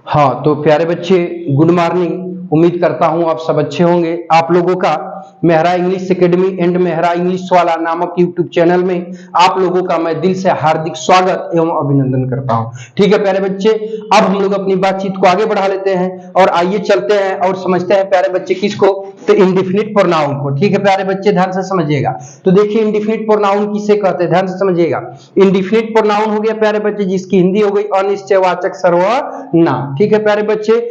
हाँ तो प्यारे बच्चे, गुड मॉर्निंग। उम्मीद करता हूं आप सब अच्छे होंगे। आप लोगों का Mehra English academy and Mehra English वाला नामक यूट्यूब चैनल में आप लोगों का मैं दिल से हार्दिक स्वागत एवं अभिनंदन करता हूं। ठीक है प्यारे बच्चे, अब हम लोग अपनी बातचीत को आगे बढ़ा लेते हैं और आइए चलते हैं और समझते हैं प्यारे बच्चे किसको, तो इंडिफिनिट प्रोनाउन को। ठीक है प्यारे बच्चे, ध्यान से समझिएगा। तो देखिए इंडिफिनिट प्रोनाउन किसे कहते हैं, ध्यान से समझिएगा। इंडिफिनिट प्रोनाउन हो गया प्यारे बच्चे जिसकी हिंदी हो गई अनिश्चयवाचक सर्वनाम। ठीक है प्यारे बच्चे,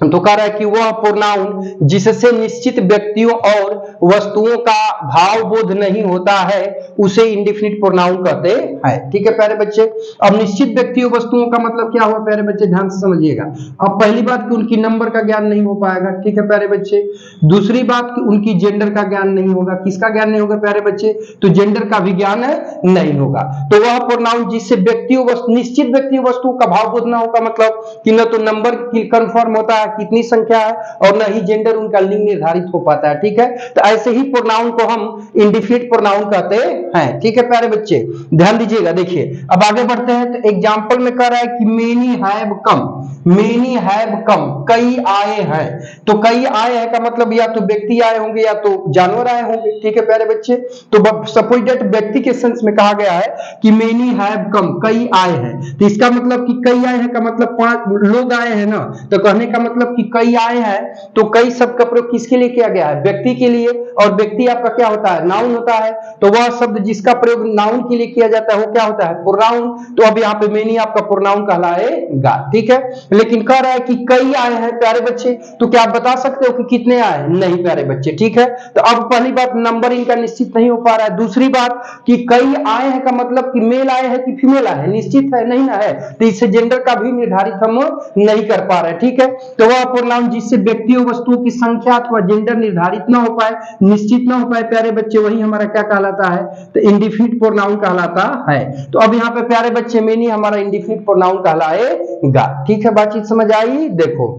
तो कह रहा है कि वह प्रोनाउन जिससे निश्चित व्यक्तियों और वस्तुओं का भाव बोध नहीं होता है उसे इंडिफिनिट प्रोनाउन कहते हैं। ठीक है प्यारे बच्चे, अब निश्चित व्यक्तियों वस्तुओं का मतलब क्या हुआ प्यारे बच्चे, ध्यान से समझिएगा। अब पहली बात कि उनकी नंबर का ज्ञान नहीं हो पाएगा। ठीक है प्यारे बच्चे, दूसरी बात कि उनकी जेंडर का ज्ञान नहीं होगा। किसका ज्ञान नहीं होगा प्यारे बच्चे, तो जेंडर का भी ज्ञान नहीं होगा। तो वह प्रोनाउन जिससे व्यक्तियों निश्चित व्यक्ति वस्तुओं का भाव बोध ना होगा, मतलब कि न तो नंबर कंफर्म होता है कितनी संख्या है और न ही जेंडर उनका लिंग निर्धारित हो पाता है। ठीक है, तो ऐसे ही प्रोनाउन को हम इंडिफिनिट प्रोनाउन कहते हैं। ठीक है प्यारे बच्चे, ध्यान दीजिएगा। देखिए अब आगे बढ़ते हैं, तो एग्जांपल में कह रहा है कि many have come, many have come, कई आए हैं। तो कई आए हैं का मतलब या तो व्यक्ति आए होंगे या तो जानवर आए होंगे। ठीक है प्यारे बच्चे, तो सपोज दैट व्यक्ति के सेंस में कहा गया है कि मेनी हैव कम, कई आए हैं, तो इसका मतलब कि कई आए हैं का मतलब 5 लोग आए हैं ना, तो कहने का मतलब कि कई आए हैं, तो कई शब्द का प्रयोग किसके लिए किया गया है, व्यक्ति के लिए। और व्यक्ति आपका क्या होता है, नाउन होता है। तो वह शब्द जिसका प्रयोग नाउन के लिए किया जाता है वो क्या होता है, प्रोनाउन। तो अब यहाँ पे मेनी आपका प्रोनाउन कहलाएगा। ठीक है, लेकिन कह रहा है कि कई आए हैं प्यारे बच्चे, तो क्या आप बता सकते हो कि कितने आए, नहीं प्यारे बच्चे। ठीक है, तो अब पहली बात नंबर इनका निश्चित नहीं हो पा रहा है। दूसरी बात कि कई आए हैं का मतलब कि मेल आए हैं कि फीमेल आए हैं, निश्चित है नहीं ना है, तो इससे जेंडर का भी निर्धारित हम नहीं कर पा रहे। ठीक है, तो वह प्रोनाउन जिससे व्यक्तियों वस्तुओं की संख्या अथवा जेंडर निर्धारित ना हो पाए, निश्चित ना हो पाए प्यारे बच्चे, वही हमारा क्या कहलाता है, तो इंडिफिनिट प्रोनाउन कहलाता है। तो अब यहाँ पे प्यारे बच्चे मेनी हमारा इंडिफिनिट प्रोनाउन कहलाएगा। ठीक है, बातचीत समझ आई। देखो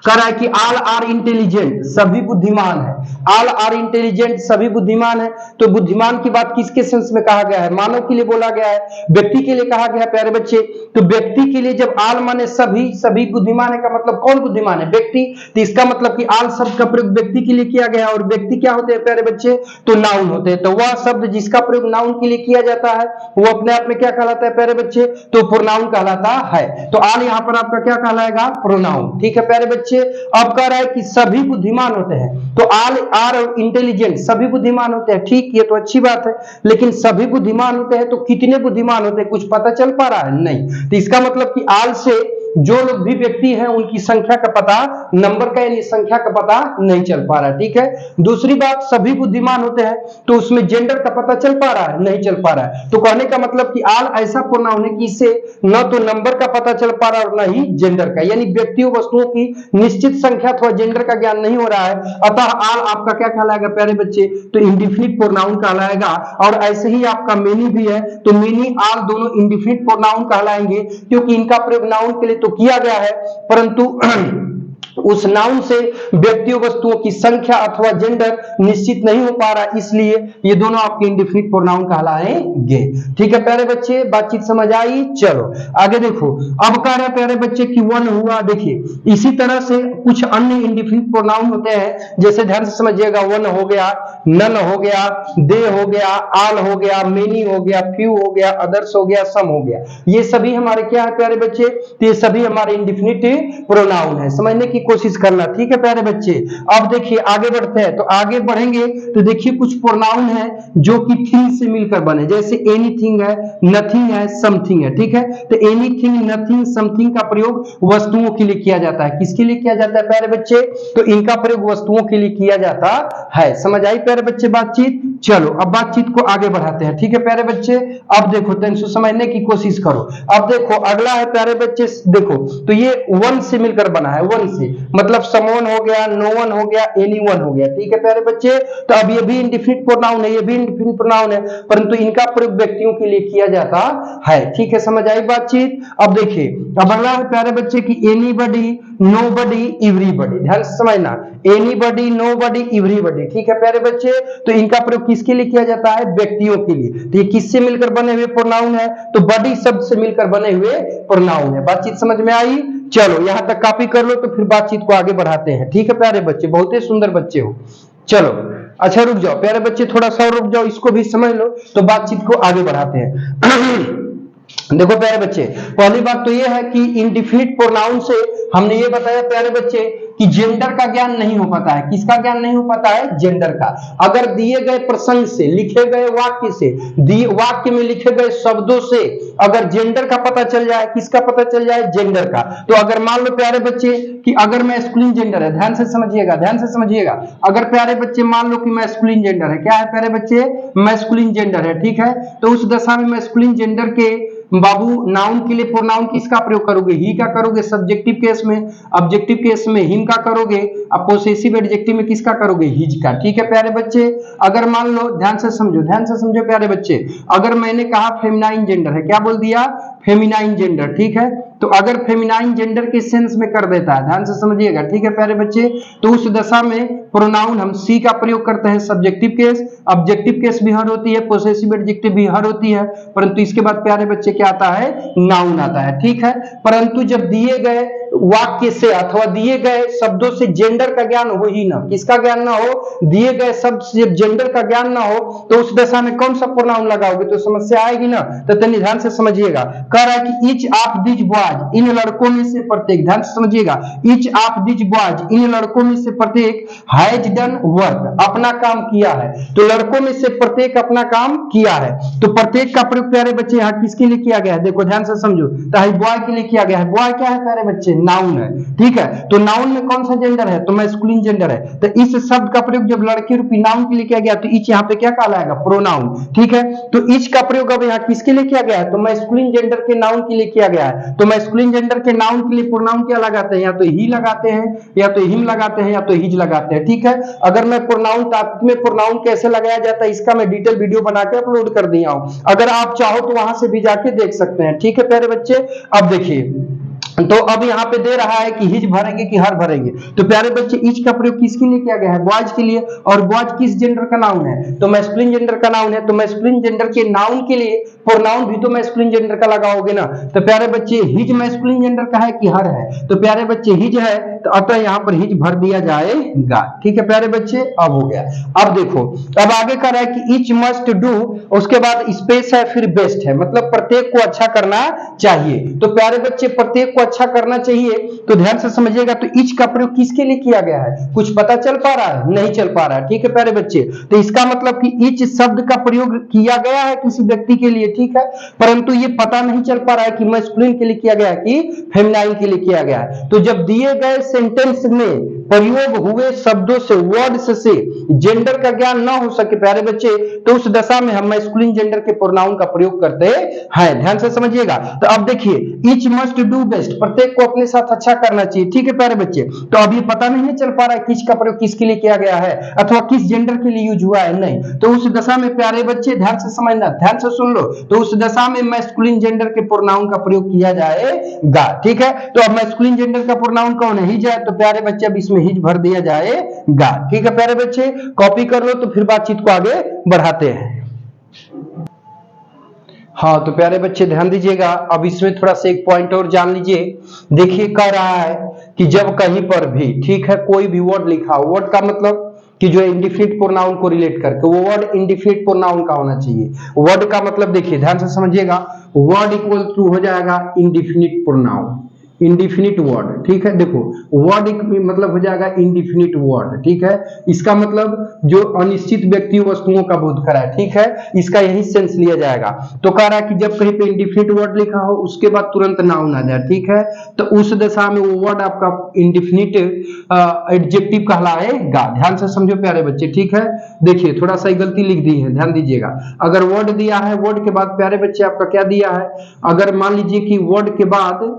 कह रहा है कि ऑल आर इंटेलिजेंट, सभी बुद्धिमान है। ऑल आर इंटेलिजेंट, सभी बुद्धिमान है। तो बुद्धिमान की बात किसके सेंस में कहा गया है, मानव के लिए बोला गया है, व्यक्ति के लिए कहा गया है प्यारे बच्चे। तो व्यक्ति के लिए जब ऑल माने सभी, सभी बुद्धिमान है का मतलब कौन बुद्धिमान है, व्यक्ति। तो इसका मतलब कि ऑल शब्द का प्रयोग व्यक्ति के लिए किया गया, और व्यक्ति क्या होते हैं प्यारे बच्चे, तो नाउन होते हैं। तो वह शब्द जिसका प्रयोग नाउन के लिए किया जाता है वो अपने आप में क्या कहलाता है प्यारे बच्चे, तो प्रोनाउन कहलाता है। तो ऑल यहाँ पर आपका क्या कहलाएगा, प्रोनाउन। ठीक है प्यारे बच्चे, अब कह रहा है कि सभी बुद्धिमान होते हैं। तो ऑल आर इंटेलिजेंट, सभी बुद्धिमान होते हैं। ठीक, ये तो अच्छी बात है, लेकिन सभी बुद्धिमान होते हैं तो कितने बुद्धिमान होते हैं कुछ पता चल पा रहा है, नहीं। तो इसका मतलब कि ऑल से जो लोग भी व्यक्ति हैं उनकी संख्या का पता, नंबर का यानी संख्या का पता नहीं चल पा रहा है। ठीक है, दूसरी बात सभी बुद्धिमान होते हैं तो उसमें जेंडर का पता चल पा रहा है, नहीं चल पा रहा है। तो कहने का मतलब कि ऑल ऐसा प्रोनाउन है कि इससे न तो नंबर का पता चल पा रहा है और न ही जेंडर का, यानी व्यक्तियों वस्तुओं की निश्चित संख्या अथवा जेंडर का ज्ञान नहीं हो रहा है। अतः ऑल आपका क्या कहलाएगा प्यारे बच्चे, तो इंडिफिनिट प्रोनाउन कहलाएगा। और ऐसे ही आपका मेनी भी है, तो मेनी ऑल दोनों इंडिफिनिट प्रोनाउन कहलाएंगे, क्योंकि इनका प्रयोग नाउन के लिए तो किया गया है, परंतु उस नाउन से व्यक्तियों वस्तुओं की संख्या अथवा जेंडर निश्चित नहीं हो पा रहा, इसलिए ये दोनों आपके इंडिफिनिट प्रोनाउन कहलाएंगे। ठीक है प्यारे बच्चे, बातचीत समझ आई। चलो आगे देखो, अब कह रहे प्यारे बच्चे कि वन हुआ। देखिए इसी तरह से कुछ अन्य इंडिफिनिट प्रोनाउन होते हैं, जैसे ध्यान से समझिएगा, वन हो गया, नन हो गया, दे हो गया, ऑल हो गया, मेनी हो गया, फ्यू हो गया, अदर्स हो गया, सम हो गया। ये सभी हमारे क्या है प्यारे बच्चे, तो ये सभी हमारे इंडिफिनिट प्रोनाउन है। समझने की कोशिश करना। ठीक है प्यारे बच्चे, अब देखिए आगे बढ़ते हैं। तो आगे बढ़ेंगे तो देखिए कुछ प्रोनाउन है जो कि थिंग से मिलकर बने, जैसे एनीथिंग है, नथिंग है, समथिंग है। ठीक है, तो एनीथिंग, नथिंग, समथिंग का प्रयोग वस्तुओं के लिए किया जाता है। किसके लिए किया जाता है प्यारे बच्चे, तो इनका प्रयोग वस्तुओं के लिए किया जाता है। समझ आई प्यारे बच्चे बातचीत। चलो अब बातचीत को आगे बढ़ाते हैं। ठीक है प्यारे बच्चे, अब देखो टेंसो समझने की कोशिश करो। अब देखो अगला है प्यारे बच्चे, देखो तो ये वन से मिलकर बना है, वन से। मतलब समवन हो गया, नो वन हो गया, एनीवन हो गया। ठीक है प्यारे बच्चे, तो अब ये भी इंडिफिनिट प्रोनाउन है, ये भी इंडिफिनिट प्रोनाउन है, परंतु इनका प्रयोग व्यक्तियों के लिए किया जाता है। ठीक है, समझ आई बातचीत। अब देखिए, अब अगला है प्यारे बच्चे की एनीबडी, नोबडी, एवरीबडी। ध्यान से समझना, एनीबडी, नोबडी, एवरीबडी। ठीक है प्यारे बच्चे, तो इनका प्रयोग किसके लिए किया जाता है? व्यक्तियों के लिए। तो ये किससे मिलकर बने हुए प्रोनाउन है? तो बडी शब्द से मिलकर बने हुए प्रोनाउन है। बातचीत समझ में आई? चलो यहां तक कॉपी कर लो, तो फिर बातचीत को आगे बढ़ाते हैं। ठीक है प्यारे बच्चे, बहुत ही सुंदर बच्चे हो। चलो अच्छा रुक जाओ प्यारे बच्चे, थोड़ा सा रुक जाओ, इसको भी समझ लो, तो बातचीत को आगे बढ़ाते हैं। देखो प्यारे बच्चे, पहली बात तो यह है कि इंडिफिनिट प्रोनाउन से हमने ये बताया प्यारे बच्चे कि जेंडर का ज्ञान नहीं हो पाता है। किसका ज्ञान नहीं हो पाता है? जेंडर का। अगर दिए गए प्रसंग से, लिखे गए वाक्य से, वाक्य में लिखे गए शब्दों से अगर जेंडर का पता चल जाए, किसका पता चल जाए? जेंडर का। तो अगर मान लो प्यारे बच्चे कि अगर मैस्कुलिन जेंडर है, ध्यान से समझिएगा, ध्यान से समझिएगा, अगर प्यारे बच्चे मान लो कि मैस्कुलिन जेंडर है, क्या है प्यारे बच्चे? मैस्कुलिन जेंडर है। ठीक है, तो उस दशा में मैस्कुलिन जेंडर के बाबू नाउन के लिए प्रोनाउन किसका प्रयोग करोगे? ही का करोगे सब्जेक्टिव केस में, ऑब्जेक्टिव केस में हिम का करोगे, अब पोसेसिव एडजेक्टिव में किसका करोगे? हिज का। ठीक है प्यारे बच्चे, अगर मान लो, ध्यान से समझो, ध्यान से समझो प्यारे बच्चे, अगर मैंने कहा फेमिनाइन जेंडर है, क्या बोल दिया? Feminine gender. ठीक है, तो अगर फेमिनाइन जेंडर के सेंस में कर देता है, ध्यान से समझिएगा, ठीक है प्यारे बच्चे, तो उस दशा में प्रोनाउन हम सी का प्रयोग करते हैं सब्जेक्टिव केस, ऑब्जेक्टिव केस भी हर होती है, पोसेसिव एडजेक्टिव भी हर होती है, परंतु इसके बाद प्यारे बच्चे क्या आता है? नाउन आता है। ठीक है, परंतु जब दिए गए वाक्य से अथवा दिए गए शब्दों से जेंडर का ज्ञान हो ही ना, किसका ज्ञान ना हो? दिए गए शब्द से जब जेंडर का ज्ञान ना हो, तो उस दशा में कौन सा प्रोनाउन लगाओगे? तो समस्या आएगी ना। तो तनी ध्यान से समझिएगा, कह रहा है कि ईच ऑफ दिस बॉयज, इन लड़कों में से प्रत्येक, ध्यान से समझिएगा, ईच ऑफ दिस बॉयज, इन लड़कों में से प्रत्येक हैज डन वर्क, अपना काम किया है। तो लड़कों में से प्रत्येक अपना काम किया है, तो प्रत्येक का प्रयोग प्यारे बच्चे यहाँ किसके लिए किया गया है? देखो ध्यान से समझो, तो बॉय के लिए किया गया है। बॉय क्या है प्यारे बच्चे? नाउन है। ठीक है, तो नाउन में कौन सा जेंडर है? तो मैस्कुलिन जेंडर है। तो इस शब्द का प्रयोग जब लड़के रूपी नाउन के लिए किया गया, तो ईच यहाँ पे क्या कहलाएगा? प्रोनाउन। ठीक है, तो ईच का प्रयोग अब यहाँ किसके लिए किया गया है? तो मैस्कुलिन जेंडर के नाउन के लिए किया गया है। तो मैस्कुलिन जेंडर के नाउन के लिए प्रोनाउन क्या लगाते हैं? या तो ही लगाते हैं, या तो हिम लगाते हैं, या तो हिज लगाते हैं। ठीक है, अगर मैं प्रोनाउन टॉपिक में प्रोनाउन कैसे लगाया जाता है इसका मैं डिटेल वीडियो बना के अपलोड कर दिया हूं, अगर आप चाहो तो वहां से भी जाके देख सकते हैं। ठीक है प्यारे बच्चे, अब देखिए, तो अब यहाँ पे दे रहा है कि हिज भरेंगे कि हर भरेंगे, तो प्यारे बच्चे इच का प्रयोग किसके लिए किया गया है? बॉयज के लिए। और बॉयज किस जेंडर का नाउन है? तो मैस्कुलिन जेंडर का नाउन है। तो मैस्कुलिन जेंडर के नाउन के लिए प्रोनाउन भी तो मैस्कुलिन जेंडर का लगाओगे ना। तो प्यारे बच्चे हिज मैस्कुलिन जेंडर का है कि हर है? तो प्यारे बच्चे हिज है, तो अतः यहाँ पर हिज भर दिया जाएगा। ठीक है प्यारे बच्चे, अब हो गया। अब देखो, अब आगे कर रहा है कि इच मस्ट डू, उसके बाद स्पेस है, फिर बेस्ट है, मतलब प्रत्येक को अच्छा करना चाहिए। तो प्यारे बच्चे प्रत्येक को अच्छा करना चाहिए, तो ध्यान से समझिएगा, तो इच का प्रयोग किसके लिए किया गया है? कुछ पता चल पा रहा है? नहीं चल पा रहा है। ठीक है प्यारे बच्चे, तो इसका मतलब कि इच शब्द का प्रयोग किया गया है किसी व्यक्ति के लिए। ठीक है, परंतु ये पता नहीं चल पा रहा है कि मैस्कुलिन के लिए किया गया है कि फेमिनाइन के लिए किया गया है। तो जब दिए गए सेंटेंस में प्रयोग हुए शब्दों से, वर्ड्स से जेंडर का ज्ञान ना हो सके प्यारे बच्चे, तो उस दशा में हम मैस्कुलिन जेंडर के प्रोनाउन का प्रयोग करते हैं। ध्यान से समझिएगा। तो अब देखिए, ईच मस्ट डू बेस्ट, प्रत्येक को अपने साथ अच्छा करना चाहिए। ठीक है प्यारे बच्चे, तो अभी पता नहीं चल पा रहा है किस का प्रयोग किसके लिए किया गया है अथवा किस जेंडर के लिए यूज हुआ है। नहीं, तो उस दशा में प्यारे बच्चे ध्यान से समझना, ध्यान से सुन लो, तो उस दशा में मैस्कुलिन जेंडर के प्रोनाउन का प्रयोग किया जाएगा। ठीक है, तो अब मैस्कुलिन जेंडर का प्रोनाउन कौन है? हिज है, तो प्यारे बच्चे अब इसमें हिज भर दिया जाएगा। ठीक है प्यारे बच्चे, कॉपी कर लो, तो फिर बातचीत को आगे बढ़ाते हैं। हाँ तो प्यारे बच्चे ध्यान दीजिएगा, अब इसमें थोड़ा सा एक पॉइंट और जान लीजिए। देखिए, कह रहा है कि जब कहीं पर भी, ठीक है, कोई भी वर्ड लिखा हो, वर्ड का मतलब कि जो इंडिफिनिट प्रोनाउन को रिलेट करके, वो वर्ड इंडिफिनिट प्रोनाउन का होना चाहिए। वर्ड का मतलब देखिए, ध्यान से समझिएगा, वर्ड इक्वल टू हो जाएगा इंडिफिनिट प्रोनाउन, इंडिफिनिट वर्ड। ठीक है, देखो वर्ड मतलब हो जाएगा इंडिफिनिट वर्ड। ठीक है, इसका मतलब जो अनिश्चित व्यक्ति वस्तुओं का बोध कराए। ठीक है, इसका यही सेंस लिया जाएगा। तो कह रहा है कि जब कहीं पे इंडिफिनिट वर्ड लिखा हो, उसके बाद तुरंत नाउन आ जाए। ठीक है, तो उस दशा में वो वर्ड आपका इंडिफिनिट एडजेक्टिव कहलाएगा। ध्यान से समझो प्यारे बच्चे। ठीक है, देखिए थोड़ा सा गलती लिख दी है, ध्यान दीजिएगा। अगर वर्ड दिया है, वर्ड के बाद प्यारे बच्चे आपका क्या दिया है? अगर मान लीजिए कि वर्ड के बाद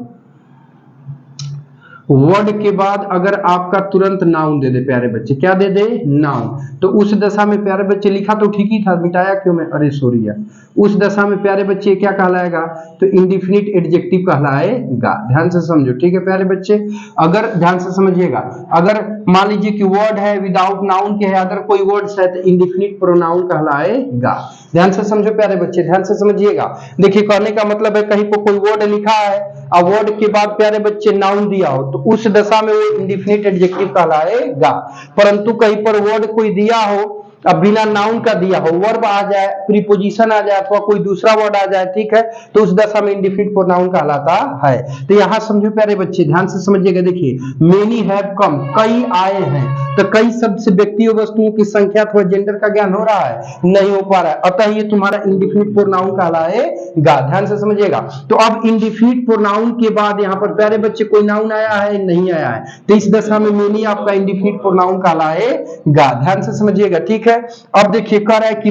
वर्ड के बाद अगर आपका तुरंत नाउन दे दे प्यारे बच्चे, क्या दे दे, नाउन, तो उस दशा में प्यारे बच्चे लिखा तो ठीक ही था, मिटाया क्यों मैं, अरे सॉरी यार, उस दशा में प्यारे बच्चे क्या कहलाएगा, तो इंडिफिनिट एडजेक्टिव कहलाएगा। ध्यान से समझो, ठीक है प्यारे बच्चे। अगर ध्यान से समझिएगा, अगर मान लीजिए कि वर्ड है विदाउट नाउन के है, अगर कोई वर्ड्स है तो इंडिफिनिट प्रोनाउन कहलाएगा। ध्यान से समझो प्यारे बच्चे, ध्यान से समझिएगा। देखिए कहने का मतलब है कहीं पर कोई वर्ड लिखा है और वर्ड के बाद प्यारे बच्चे नाउन दिया हो तो उस दशा में वो इंडिफिनिट एडजेक्टिव कहलाएगा। परंतु कहीं पर वर्ड कोई दिया हो अब बिना नाउन का दिया हो, वर्ब आ जाए, प्रीपोजिशन आ जाए अथवा कोई दूसरा वर्ड आ जाए, ठीक है, तो उस दशा में इंडिफिनिट प्रोनाउन कहलाता है। तो यहां समझो प्यारे बच्चे, ध्यान से समझिएगा। देखिए मेनी हैव कम, कई आए हैं, तो कई शब्द से व्यक्तियों वस्तुओं की संख्या अथवा जेंडर का ज्ञान हो रहा है, नहीं हो पा रहा है, अतः ये तुम्हारा इंडिफिनिट प्रोनाउन कहलाएगा। ध्यान से समझिएगा। तो अब इंडिफिनिट प्रोनाउन के बाद यहाँ पर प्यारे बच्चे कोई नाउन आया है, नहीं आया है, तो इस दशा में मेनी आपका इंडिफिनिट प्रोनाउन कहलाएगा। ध्यान से समझिएगा, ठीक है। अब देखिए कह रहा है कि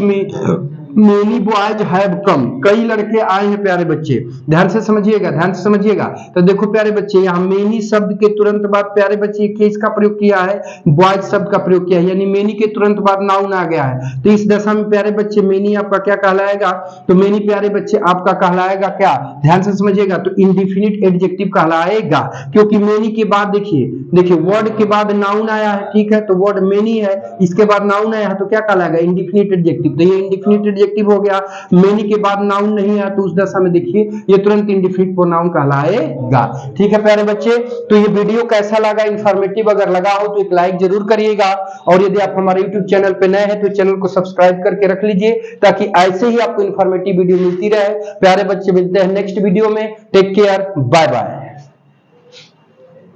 मेनी बॉयज हैव कम, कई लड़के आए हैं प्यारे बच्चे। ध्यान से समझिएगा, ध्यान से समझिएगा। तो देखो प्यारे बच्चे यहाँ मेनी शब्द के तुरंत बाद प्यारे बच्चे किसका प्रयोग किया है, बॉयज शब्द का प्रयोग किया है, यानी मेनी के तुरंत बाद नाउन आ गया है। तो इस दशा में प्यारे बच्चे मेनी आपका क्या कहलाएगा, तो मेनी प्यारे बच्चे आपका कहलाएगा क्या, ध्यान से समझिएगा, तो इंडिफिनिट एडजेक्टिव कहलाएगा। क्योंकि मेनी के बाद देखिए वर्ड के बाद नाउन आया है, ठीक है, तो वर्ड मेनी है, इसके बाद नाउन आया है तो क्या कहलाएगा, इंडिफिनिट एडजेक्टिव। तो ये इंडिफिनिट एडजेक्टिव हो गया। मेनी के बाद नाउन नहीं है तो उस दशा में देखिए ये तुरंत इंडिफिनिट प्रोनाउन कहलाएगा। ठीक है प्यारे बच्चे, तो ये वीडियो कैसा लगा, इंफॉर्मेटिव अगर लगा हो तो एक लाइक जरूर करिएगा, और यदि आप हमारे यूट्यूब चैनल पे नए हैं तो चैनल को सब्सक्राइब करके रख लीजिए ताकि ऐसे ही आपको इंफॉर्मेटिव वीडियो मिलती रहे। प्यारे बच्चे मिलते हैं नेक्स्ट वीडियो में, टेक केयर, बाय बाय।